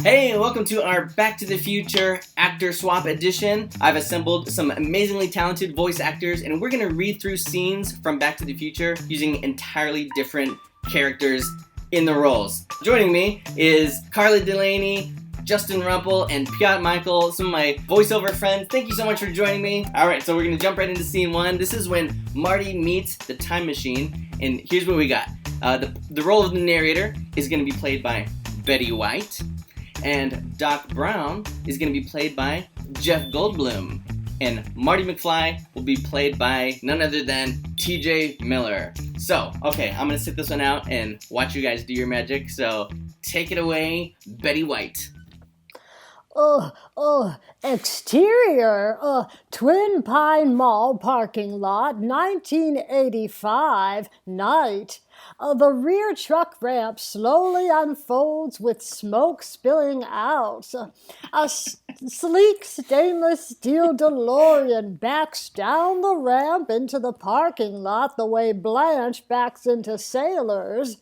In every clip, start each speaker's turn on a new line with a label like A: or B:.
A: Hey, welcome to our Back to the Future Actor Swap Edition. I've assembled some amazingly talented voice actors, and we're going to read through scenes from Back to the Future using entirely different characters in the roles. Joining me is Carla Delaney, Dustin, Rupple, and Piotr Michael, some of my voiceover friends. Thank you so much for joining me. Alright, so we're going to jump right into scene one. This is when MARTY meets the time machine, and here's what we got. The role of the narrator is going to be played by Betty White, and Doc Brown is going to be played by Jeff Goldblum, and Marty McFly will be played by none other than TJ Miller. So, okay, I'm going to sit this one out and watch you guys do your magic, so take it away, Betty White.
B: Exterior, Twin Pine Mall parking lot, 1985, night. The rear truck ramp slowly unfolds with smoke spilling out. A sleek stainless steel DeLorean backs down the ramp into the parking lot the way Blanche backs into Sailors.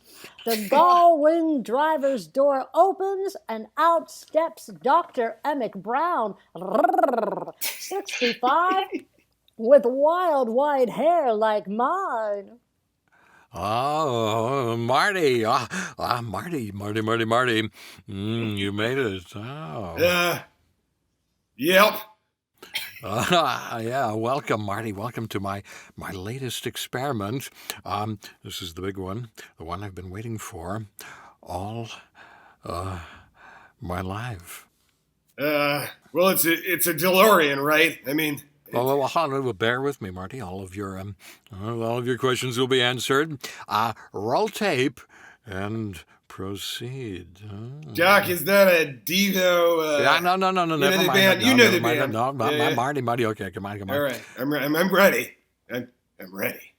B: The gull-wing driver's door opens and out steps Dr. Emmett Brown, 65, with wild white hair like mine.
C: Oh, Marty. Marty. You made it. Oh.
D: Yep.
C: Yeah, welcome, Marty. Welcome to my latest experiment. This is the big one, the one I've been waiting for all my life.
D: Well, it's a DeLorean, right? I mean...
C: Well, bear with me, Marty. All of your questions will be answered. Roll tape and proceed.
D: Doc, is that a Devo?
C: No. Never mind.
D: You know the band.
C: No, Marty. Okay, come on.
D: All right, I'm ready. I'm ready.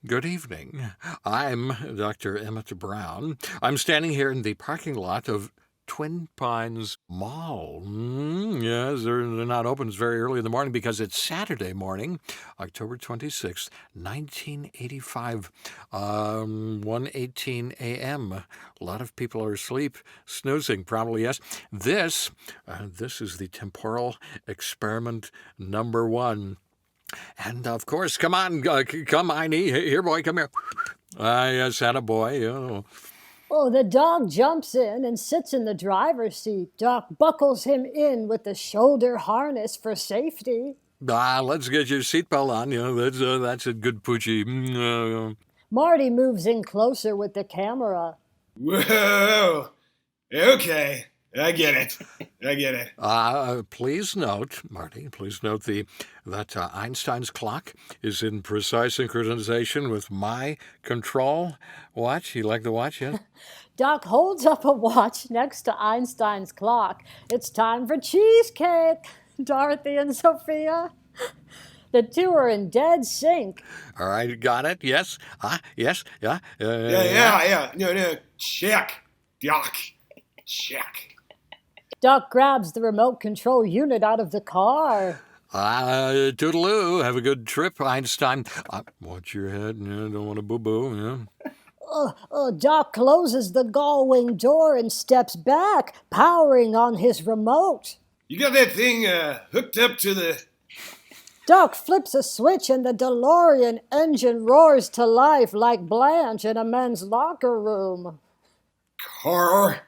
C: Good evening. I'm Dr. Emmett Brown. I'm standing here in the parking lot of Twin Pines Mall. Yes, they're not open. It's very early in the morning because it's Saturday morning, October 26th, 1985, 1:18 a.m. A lot of people are asleep, snoozing, probably, yes. This is the temporal experiment number one. And, of course, come on, here, boy, come here. Yes, attaboy, oh.
B: The dog jumps in and sits in the driver's seat. Doc buckles him in with the shoulder harness for safety.
C: Let's get your seatbelt on. That's a good poochie.
B: Marty moves in closer with the camera.
D: Whoa. Okay. I get it.
C: Please note, Marty, that Einstein's clock is in precise synchronization with my control watch. You like the watch, yeah?
B: Doc holds up a watch next to Einstein's clock. It's time for cheesecake, Dorothy and Sofia. The two are in dead sync.
C: All right, got it? Yes? Yes? Yeah?
D: Yeah. No. Check. Doc. Check.
B: Doc grabs the remote control unit out of the car.
C: Toodaloo. Have a good trip, Einstein. Watch your head. Don't want to boo-boo. Yeah.
B: Doc closes the gull-wing door and steps back, powering on his remote.
D: You got that thing hooked up to the...
B: Doc flips a switch and the DeLorean engine roars to life like Blanche in a men's locker room.
D: Car...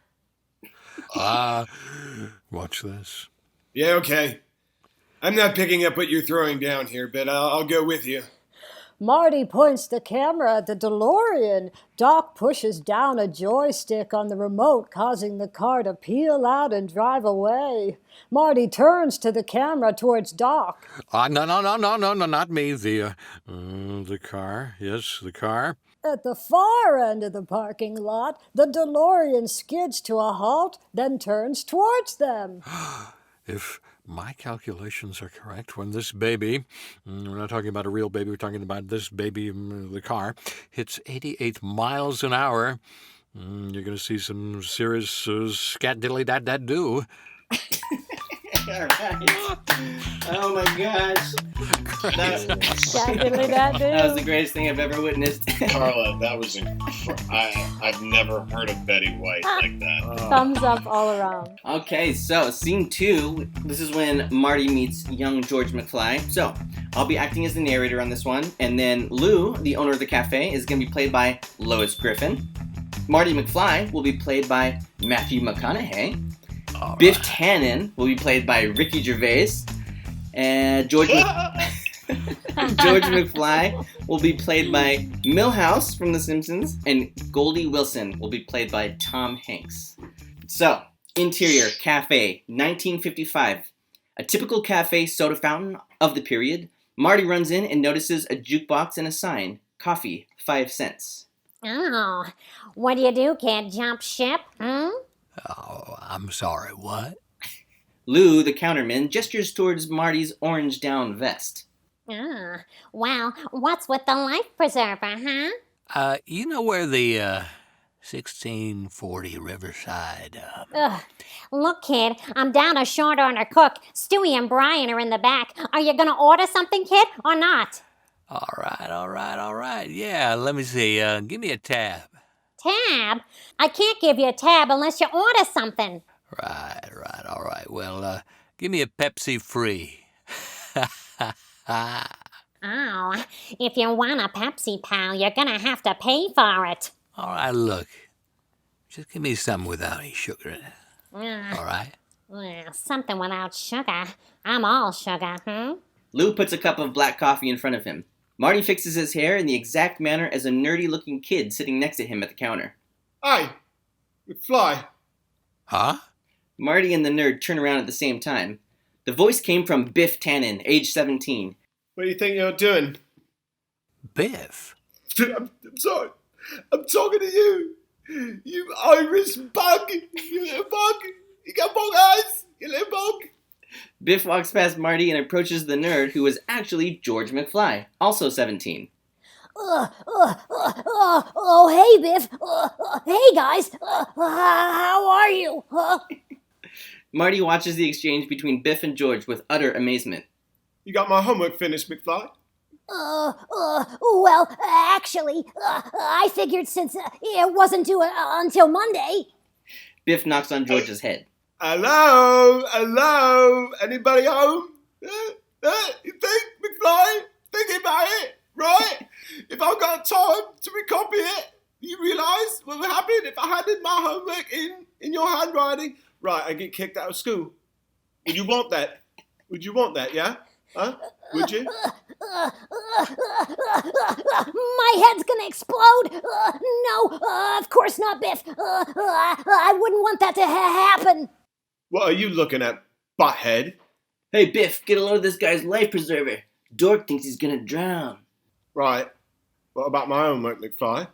C: Watch this.
D: Yeah, okay. I'm not picking up what you're throwing down here, but I'll go with you.
B: Marty points the camera at the DeLorean. Doc pushes down a joystick on the remote, causing the car to peel out and drive away. Marty turns to the camera towards Doc.
C: No, not me. The car. Yes, the car.
B: At the far end of the parking lot, the DeLorean skids to a halt, then turns towards them.
C: If my calculations are correct, when this baby, we're not talking about a real baby, we're talking about this baby, the car, hits 88 miles an hour, you're going to see some serious scat-diddly-dat-dat-do.
A: All right. Oh my gosh. That was the greatest thing I've ever witnessed.
E: Carla, that was I've never heard of Betty White like that.
B: Thumbs up all around.
A: Okay, so scene 2. This is when Marty meets young George McFly. So I'll be acting as the narrator on this one, and then Lou, the owner of the cafe, is going to be played by Lois Griffin. Marty McFly will be played by Matthew McConaughey.
C: All
A: Biff
C: right.
A: Tannen will be played by Ricky Gervais. And George McFly will be played by Milhouse from The Simpsons. And Goldie Wilson will be played by Tom Hanks. So, interior, cafe, 1955. A typical cafe soda fountain of the period. Marty runs in and notices a jukebox and a sign. Coffee, 5 cents.
F: Oh, what do, kid? Jump ship?
C: Oh, I'm sorry, what?
A: Lou, the counterman, gestures towards Marty's orange down vest.
F: Ah, well, what's with the life preserver, huh?
C: You know where the 1640 Riverside,
F: Ugh. Look, kid, I'm down a short order cook. Stewie and Brian are in the back. Are you gonna order something, kid, or not?
C: All right. Yeah, let me see. Give me a tab.
F: Tab? I can't give you a tab unless you order something.
C: Right. All right. Well, give me a Pepsi free.
F: Oh, if you want a Pepsi, pal, you're gonna have to pay for it.
C: All right, look. Just give me something without any sugar in it.
F: Ah,
C: All right?
F: something without sugar. I'm all sugar,
A: Lou puts a cup of black coffee in front of him. Marty fixes his hair in the exact manner as a nerdy-looking kid sitting next to him at the counter.
D: Hey, McFly.
C: Huh?
A: Marty and the nerd turn around at the same time. The voice came from Biff Tannen, age 17.
D: What do you think you're doing?
C: Biff?
D: I'm sorry. I'm talking to you. You Irish bug. You little bug. You got bug eyes. You little bug.
A: Biff walks past Marty and approaches the nerd, who is actually George McFly, also 17.
B: Oh, hey, Biff. Hey, guys. How are you?
A: Marty watches the exchange between Biff and George with utter amazement.
D: You got my homework finished, McFly?
B: Well, actually, I figured since it wasn't due until Monday.
A: Biff knocks on George's head.
D: Hello? Anybody home? You think, McFly? Thinking about it, right? If I've got time to recopy it, you realise what would happen if I handed my homework in your handwriting? Right, I get kicked out of school. Would you want that? Yeah? Huh? Would you?
B: My head's gonna explode. No, of course not, Biff. I wouldn't want that to happen.
D: What are you looking at, butthead?
A: Hey, Biff, get a load of this guy's life preserver. Dork thinks he's gonna drown.
D: Right. What about my homework, McFly?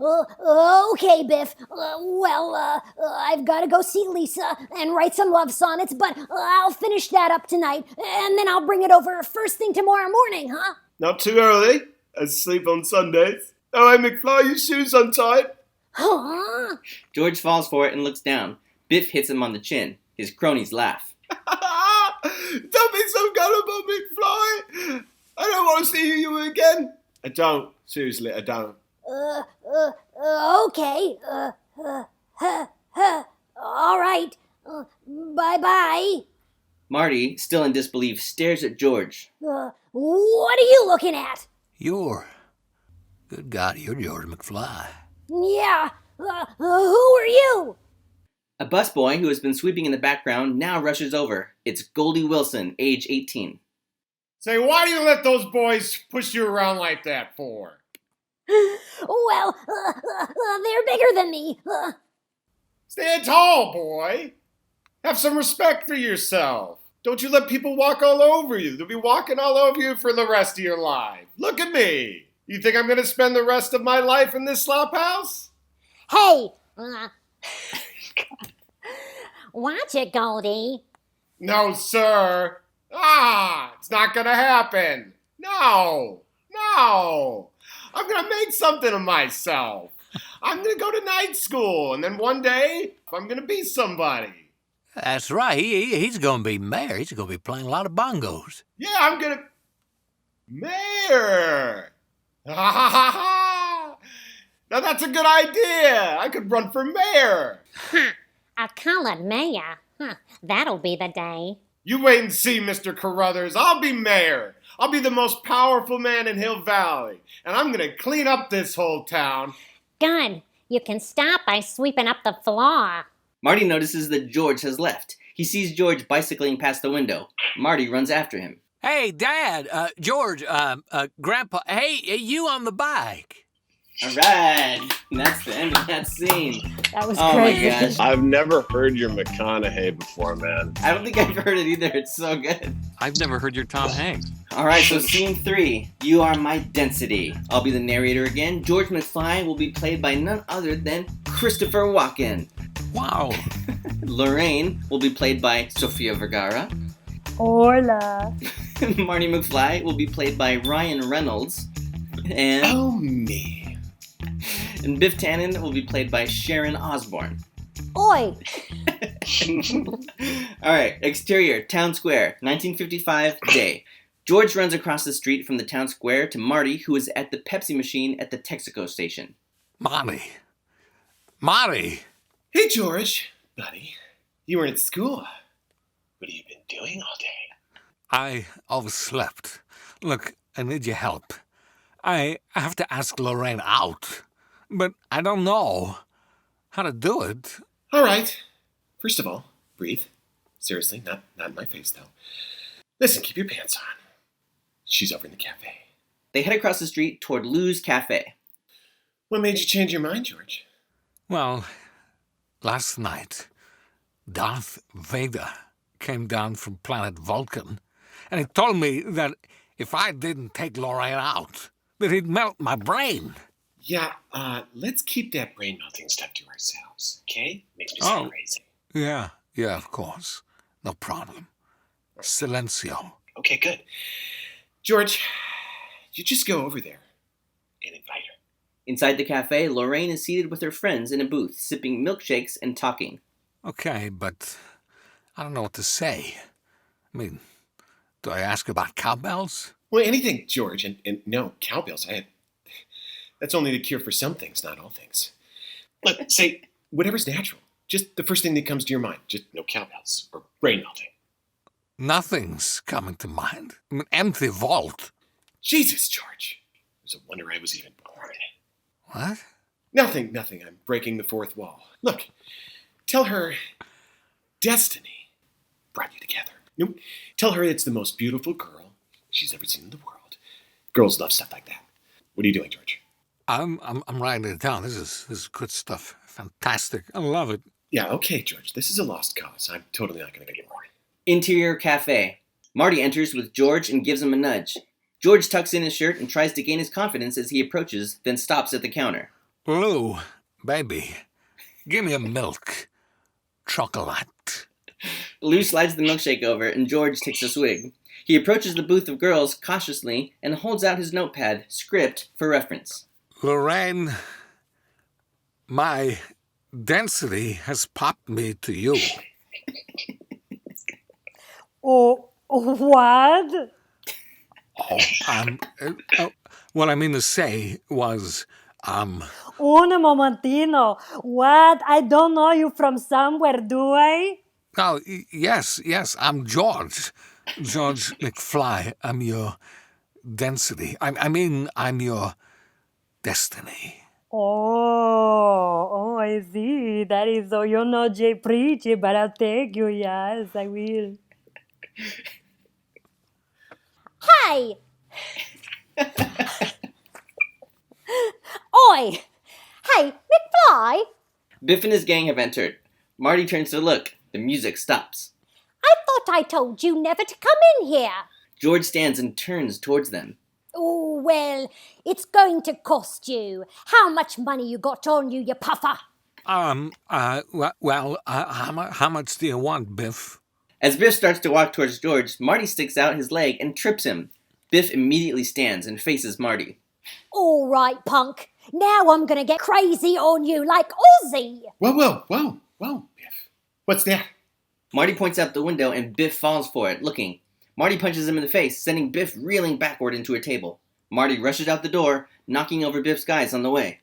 B: Okay, Biff. I've got to go see Lisa and write some love sonnets, but I'll finish that up tonight, and then I'll bring it over first thing tomorrow morning, huh?
D: Not too early. I sleep on Sundays. Oh, hey, McFly, your shoes untied.
B: Huh?
A: George falls for it and looks down. Biff hits him on the chin. His cronies laugh.
D: Don't be so gullible, McFly. I don't want to see you again. I don't. Seriously, I don't.
B: Okay. All right. Bye-bye.
A: Marty, still in disbelief, stares at George.
B: What are you looking at?
C: Good God, you're George McFly.
B: Yeah. Who are you?
A: A busboy who has been sweeping in the background now rushes over. It's Goldie Wilson, age 18.
E: Say, why do you let those boys push you around like that for?
B: Well, they're bigger than me.
E: Stand tall, boy. Have some respect for yourself. Don't you let people walk all over you. They'll be walking all over you for the rest of your life. Look at me. You think I'm going to spend the rest of my life in this slop house?
F: Hey! Watch it, Goldie.
E: No, sir. It's not going to happen. No. I'm going to make something of myself. I'm going to go to night school, and then one day, I'm going to be somebody.
C: That's right. He's going to be mayor. He's going to be playing a lot of bongos.
E: Yeah, I'm gonna... Mayor! Ha ha ha ha! Now that's a good idea. I could run for mayor.
F: A colored mayor. That'll be the day.
E: You wait and see, Mr. Carruthers. I'll be mayor. I'll be the most powerful man in Hill Valley. And I'm gonna clean up this whole town.
F: Good. You can start by sweeping up the floor.
A: Marty notices that George has left. He sees George bicycling past the window. Marty runs after him.
C: Hey, Dad, George, Grandpa, hey, you on the bike.
A: All right. And that's the end of that scene.
B: That was
A: Oh
B: crazy.
A: my gosh.
G: I've never heard your McConaughey before, man.
A: I don't think I've heard it either. It's so good.
C: I've never heard your Tom Hanks.
A: All right, so scene 3. You are my density. I'll be the narrator again. George McFly will be played by none other than Christopher Walken.
C: Wow.
A: Lorraine will be played by Sofia Vergara.
B: Hola.
A: Marty McFly will be played by Ryan Reynolds. And,
E: Oh, me.
A: and Biff Tannen will be played by Sharon Osbourne.
B: Oi.
A: All right, exterior, town square, 1955 day. George runs across the street from the town square to Marty, who is at the Pepsi machine at the Texaco station.
C: Marty.
E: Hey, George. Buddy, you weren't at school. What have you been doing all day?
C: I overslept. Look, I need your help. I have to ask Lorraine out, but I don't know how to do it.
E: All right. First of all, breathe. Seriously, not in my face, though. Listen, keep your pants on. She's over in the cafe.
A: They head across the street toward Lou's Cafe.
E: What made you change your mind, George?
C: Well, last night, Darth Vader came down from planet Walken, and he told me that if I didn't take Lorraine out, that he'd melt my brain.
E: Yeah, let's keep that brain melting stuff to ourselves, okay? Makes me sound crazy.
C: Yeah, of course. No problem. Silencio.
E: Okay, good. George, you just go over there and invite her.
A: Inside the cafe, Lorraine is seated with her friends in a booth, sipping milkshakes and talking.
C: Okay, but I don't know what to say. I mean, do I ask about cowbells?
E: Well, anything, George, and no, cowbells. That's only the cure for some things, not all things. Look, say whatever's natural. Just the first thing that comes to your mind. Just no cowbells or brain melting.
C: Nothing's coming to mind. An empty vault.
E: Jesus, George. It was a wonder I was even born.
C: What?
E: Nothing. I'm breaking the fourth wall. Look, tell her destiny brought you together. No, tell her it's the most beautiful girl she's ever seen in the world. Girls love stuff like that. What are you doing, George?
C: I'm writing it down. This is good stuff. Fantastic. I love it.
E: Yeah, okay, George. This is a lost cause. I'm totally not going to get more.
A: Interior cafe. Marty enters with George and gives him a nudge. George tucks in his shirt and tries to gain his confidence as he approaches, then stops at the counter.
C: Lou, baby, give me a milk. Chocolate.
A: Lou slides the milkshake over and George takes a swig. He approaches the booth of girls cautiously and holds out his notepad, script for reference.
C: Lorraine, my density has popped me to you.
B: Oh, what?
C: What I mean to say was,
B: Un momentino. What? I don't know you from somewhere, do I?
C: Oh, yes, I'm George. George McFly. I'm your density. I mean, I'm your destiny.
B: Oh, I see. That is so you're not Jay Preachy, but I'll take you, yes, I will.
F: Hey! Oi! Hey, McFly!
A: Biff and his gang have entered. Marty turns to look. The music stops.
F: I thought I told you never to come in here.
A: George stands and turns towards them.
F: Oh, well, it's going to cost you. How much money you got on you, you puffer?
C: How much do you want, Biff?
A: As Biff starts to walk towards George, Marty sticks out his leg and trips him. Biff immediately stands and faces Marty.
F: All right, punk. Now I'm going to get crazy on you like Ozzy.
E: Whoa, Biff. What's that?
A: Marty points out the window and Biff falls for it, looking. Marty punches him in the face, sending Biff reeling backward into a table. Marty rushes out the door, knocking over Biff's guys on the way.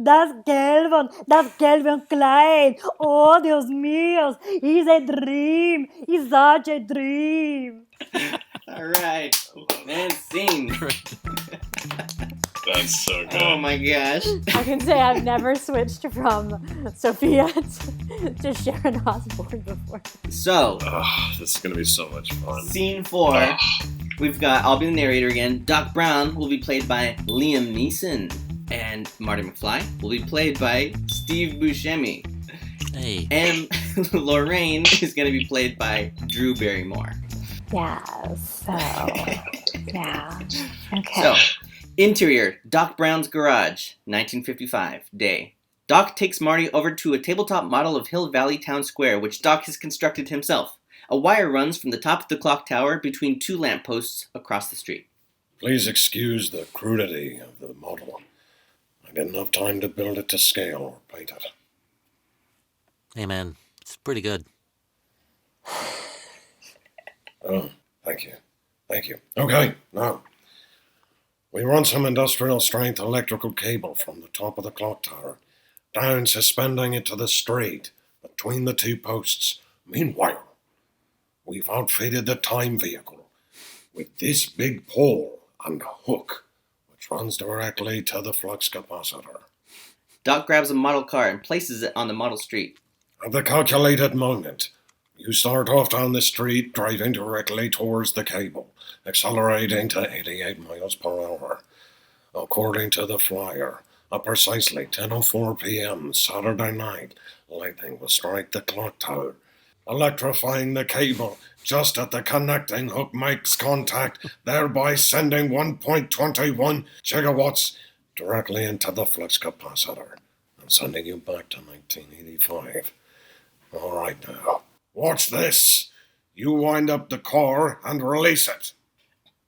B: Das Calvin Klein. Oh, Dios míos. He's a dream. He's such a dream.
A: All right. And scene.
G: That's so good.
A: Oh my gosh.
F: I can say I've never switched from Sophia to Sharon Osbourne before.
A: So,
G: Oh, this is going to be so much fun.
A: scene 4. We've got, I'll be the narrator again. Doc Brown will be played by Liam Neeson. And Marty McFly will be played by Steve Buscemi.
H: Hey.
A: And Lorraine is going to be played by Drew Barrymore.
F: Yeah, so, yeah. Okay.
A: So, interior, Doc Brown's garage, 1955, day. Doc takes Marty over to a tabletop model of Hill Valley Town Square, which Doc has constructed himself. A wire runs from the top of the clock tower between 2 lampposts across the street.
I: Please excuse the crudity of the model. I didn't have time to build it to scale or paint it.
H: Hey, man. It's pretty good.
I: Oh, thank you. Thank you. Okay, now. We run some industrial-strength electrical cable from the top of the clock tower, down suspending it to the street between the 2 posts. Meanwhile, we've outfitted the time vehicle with this big pole and a hook, which runs directly to the flux capacitor.
A: Doc grabs a model car and places it on the model street.
I: At the calculated moment, you start off down the street, driving directly towards the cable, accelerating to 88 miles per hour. According to the flyer, at precisely 10:04 p.m. Saturday night, lightning will strike the clock tower, electrifying the cable just at the connecting hook makes contact, thereby sending 1.21 gigawatts directly into the flux capacitor and sending you back to 1985. All right now, watch this. You wind up the core and release it.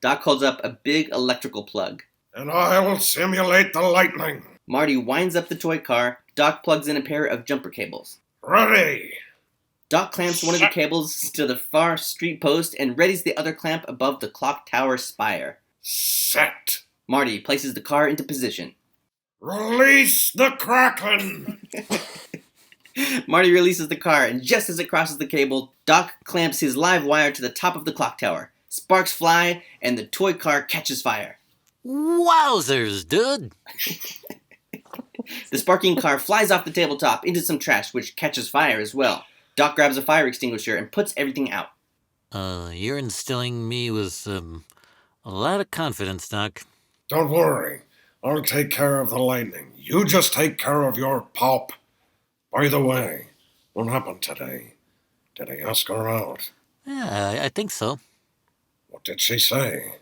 A: Doc holds up a big electrical plug.
I: And I'll simulate the lightning.
A: Marty winds up the toy car. Doc plugs in a pair of jumper cables.
I: Ready.
A: Doc clamps one of the cables to the far street post and readies the other clamp above the clock tower spire.
I: Set.
A: Marty places the car into position.
I: Release the Kraken.
A: Marty releases the car, and just as it crosses the cable, Doc clamps his live wire to the top of the clock tower. Sparks fly, and the toy car catches fire.
H: Wowzers, dude.
A: The sparking car flies off the tabletop into some trash, which catches fire as well. Doc grabs a fire extinguisher and puts everything out.
H: You're instilling me with, a lot of confidence, Doc.
I: Don't worry. I'll take care of the lightning. You just take care of your pop. By the way, what happened today? Did I ask her out?
H: Yeah, I think so.
I: What did she say?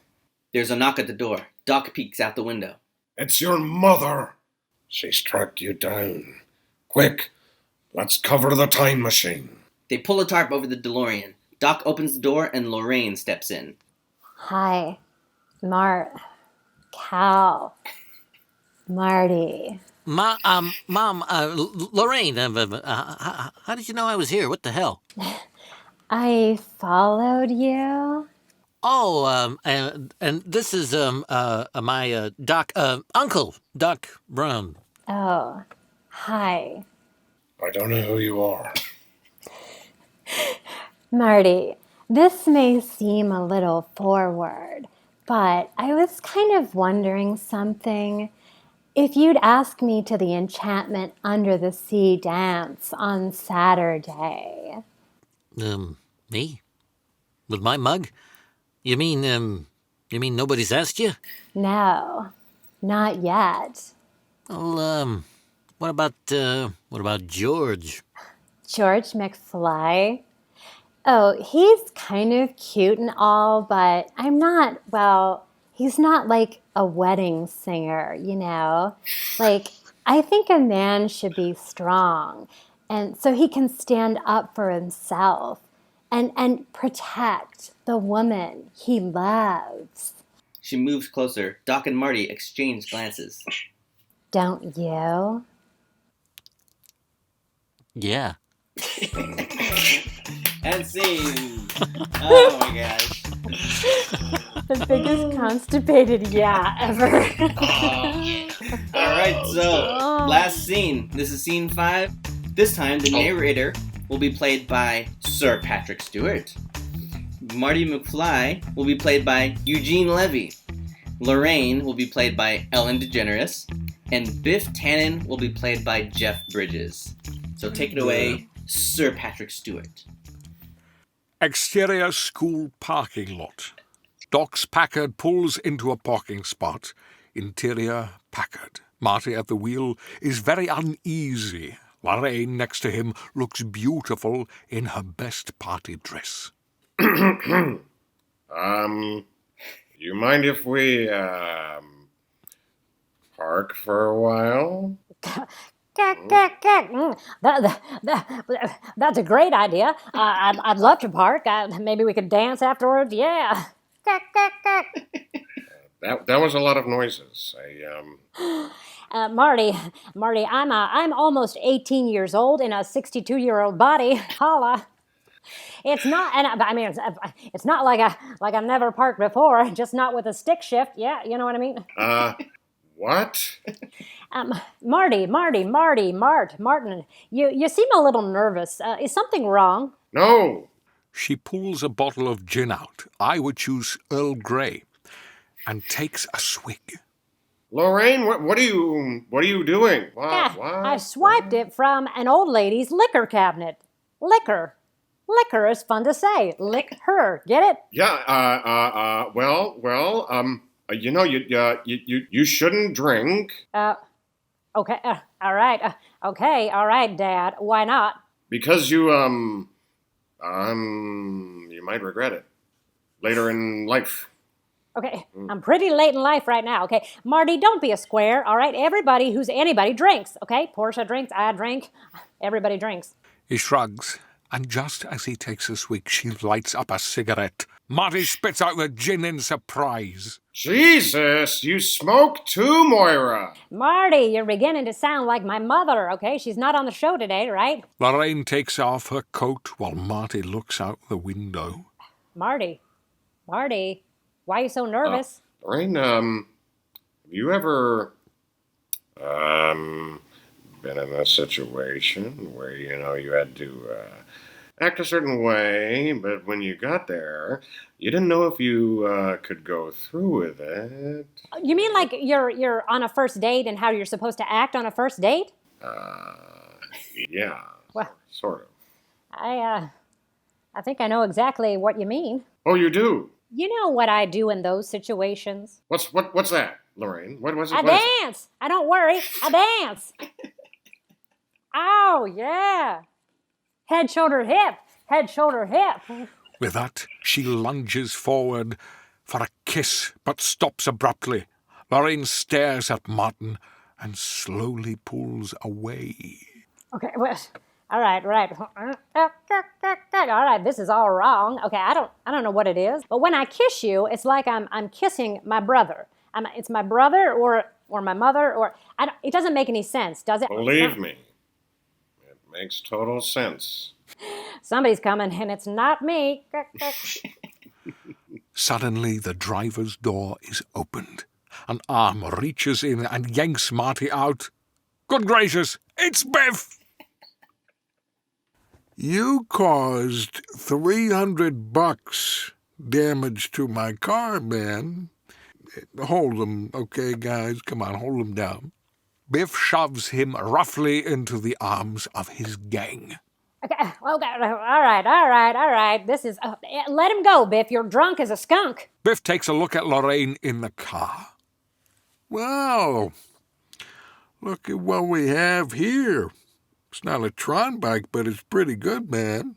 A: There's a knock at the door. Doc peeks out the window.
I: It's your mother. She's tracked you down. Quick, let's cover the time machine.
A: They pull a tarp over the DeLorean. Doc opens the door and Lorraine steps in.
F: Hi, Cal, Marty.
H: Mom, Lorraine, how did you know I was here? What the hell?
F: I followed you.
H: Oh, and this is, my, Uncle, Doc Brown.
F: Oh, hi.
I: I don't know who you are.
F: Marty, this may seem a little forward, but I was kind of wondering something. If you'd ask me to the Enchantment Under the Sea dance on Saturday.
H: Me? With my mug? You mean nobody's asked you?
F: No, not yet.
H: Well, what about George?
F: George McFly? Oh, he's kind of cute and all, but he's not like a wedding singer, you know? Like, I think a man should be strong, and so he can stand up for himself and protect the woman he loves.
A: She moves closer. Doc and Marty exchange glances.
F: Don't you?
H: Yeah.
A: And scene. Oh my gosh.
F: The biggest constipated yeah ever.
A: Alright, so last scene. This is scene 5. This time the narrator will be played by Sir Patrick Stewart. Marty McFly will be played by Eugene Levy. Lorraine will be played by Ellen DeGeneres. And Biff Tannen will be played by Jeff Bridges. So take it away, Sir Patrick Stewart.
C: Exterior school parking lot. Doc's Packard pulls into a parking spot. Interior Packard. Marty at the wheel is very uneasy. Lorraine next to him looks beautiful in her best party dress.
E: You mind if we, park for a while?
B: That's a great idea. I'd love to park. Maybe we could dance afterwards. Yeah.
E: That was a lot of noises.
B: Marty, I'm almost 18 years old in a 62-year-old body. Holla. It's not, and I mean, it's not like I've never parked before, just not with a stick shift. Yeah, you know what I mean?
E: What?
B: Martin, you seem a little nervous. Is something wrong?
E: No.
C: She pulls a bottle of gin out. I would choose Earl Grey. And takes a swig.
E: Lorraine, what are you doing? What?
B: I swiped it from an old lady's liquor cabinet. Liquor is fun to say. Lick her. Get it?
E: Yeah. You know, you shouldn't drink.
B: Okay. All right. Okay. All right, Dad. Why not?
E: Because you might regret it later in life.
B: Okay, I'm pretty late in life right now, okay? Marty, don't be a square, all right? Everybody who's anybody drinks, okay? Portia drinks, I drink, everybody drinks.
C: He shrugs, and just as he takes a swig, she lights up a cigarette. Marty spits out the gin in surprise.
E: Jesus, you smoke too, Moira.
B: Marty, you're beginning to sound like my mother, okay? She's not on the show today, right?
C: Lorraine takes off her coat while Marty looks out the window.
B: Marty, why are you so nervous?
E: Lorraine, have you ever, been in a situation where, you know, you had to, act a certain way, but when you got there, you didn't know if you, could go through with it?
B: You mean like you're on a first date and how you're supposed to act on a first date?
E: Yeah.
B: Well,
E: sort of.
B: I think I know exactly what you mean.
E: Oh, you do?
B: You know what I do in those situations?
E: What's that, Lorraine? What was it?
B: I dance! I don't worry, I dance! Oh, yeah! Head, shoulder, hip! Head, shoulder, hip!
C: With that, she lunges forward for a kiss, but stops abruptly. Lorraine stares at Martin and slowly pulls away.
B: Okay, well, all right. All right, this is all wrong. Okay, I don't know what it is. But when I kiss you, it's like I'm kissing my brother. It's my brother or my mother or it doesn't make any sense, does it?
E: Believe me, it makes total sense.
B: Somebody's coming and it's not me.
C: Suddenly, the driver's door is opened. An arm reaches in and yanks Marty out. Good gracious, it's Biff! You caused $300 damage to my car, man. Hold him, okay, guys? Come on, hold him down. Biff shoves him roughly into the arms of his gang.
B: Okay, all right. This is... let him go, Biff. You're drunk as a skunk.
C: Biff takes a look at Lorraine in the car. Well, look at what we have here. It's not a Tron bike, but it's pretty good, man.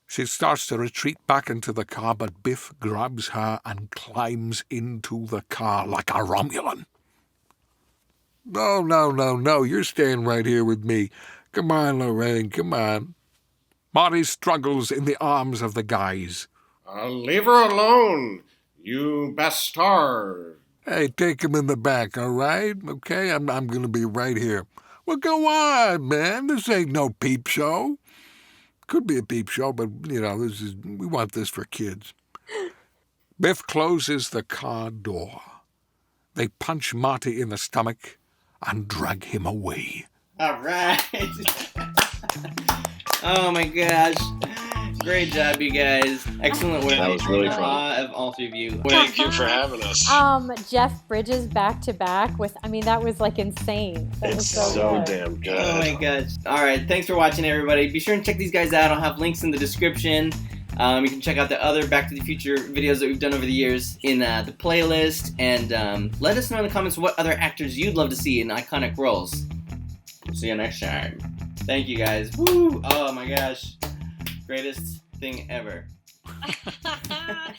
C: She starts to retreat back into the car, but Biff grabs her and climbs into the car like a Romulan. No, you're staying right here with me. Come on, Lorraine, come on. Marty struggles in the arms of the guys.
E: Leave her alone, you bastard.
C: Hey, take him in the back, all right? Okay, I'm going to be right here. Well, go on, man. This ain't no peep show. Could be a peep show, but, we want this for kids. Biff closes the car door. They punch Marty in the stomach and drag him away.
A: All right. Oh my gosh. Great job, you guys. Excellent work.
G: That was really fun.
A: Of all three of you.
G: Thank you for having us.
F: Jeff Bridges back to back with, that was like insane. That was
G: so
F: good.
G: damn good.
A: Oh my gosh. All right. Thanks for watching, everybody. Be sure and check these guys out. I'll have links in the description. You can check out the other Back to the Future videos that we've done over the years in the playlist. And let us know in the comments what other actors you'd love to see in iconic roles. See you next time. Thank you, guys. Woo! Oh my gosh. Greatest thing ever.